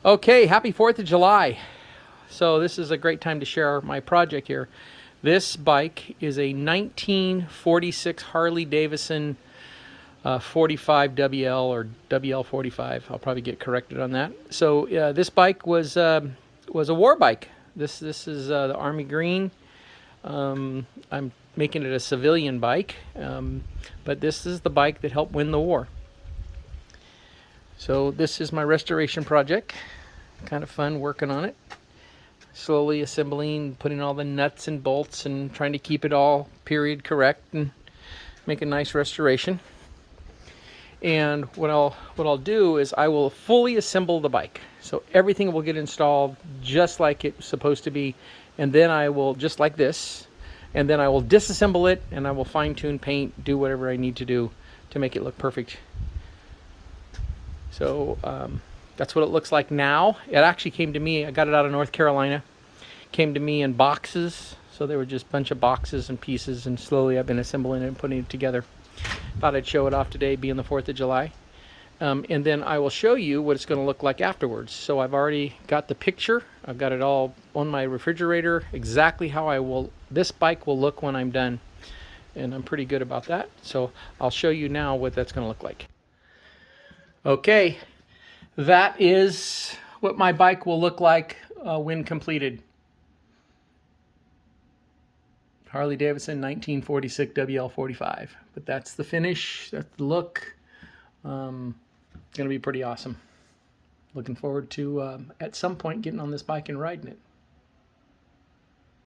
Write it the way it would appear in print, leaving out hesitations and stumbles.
Okay, happy 4th of July. So this is a great time to share my project here. This bike is a 1946 Harley-Davidson 45 WL or WL45. I'll probably get corrected on that. So this bike was a war bike. This is the Army Green. I'm making it a civilian bike, but this is the bike that helped win the war. So this is my restoration project. Kind of fun working on it. Slowly assembling, putting all the nuts and bolts and trying to keep it all period correct and make a nice restoration. And what I'll do is I will fully assemble the bike. So everything will get installed just like it's supposed to be. And then I will, just like this, and then I will disassemble it and I will fine tune, paint, do whatever I need to do to make it look perfect. So that's what it looks like now. It actually came to me, I got it out of North Carolina. Came to me in boxes. So they were just a bunch of boxes and pieces, and slowly I've been assembling it and putting it together. Thought I'd show it off today, being the 4th of July. And then I will show you what it's going to look like afterwards. So I've already got the picture. I've got it all on my refrigerator, exactly how this bike will look when I'm done. And I'm pretty good about that. So I'll show you now what that's going to look like. Okay, that is what my bike will look like when completed. Harley-Davidson 1946 WL45. But that's the finish, that's the look. Going to be pretty awesome. Looking forward to, at some point, getting on this bike and riding it.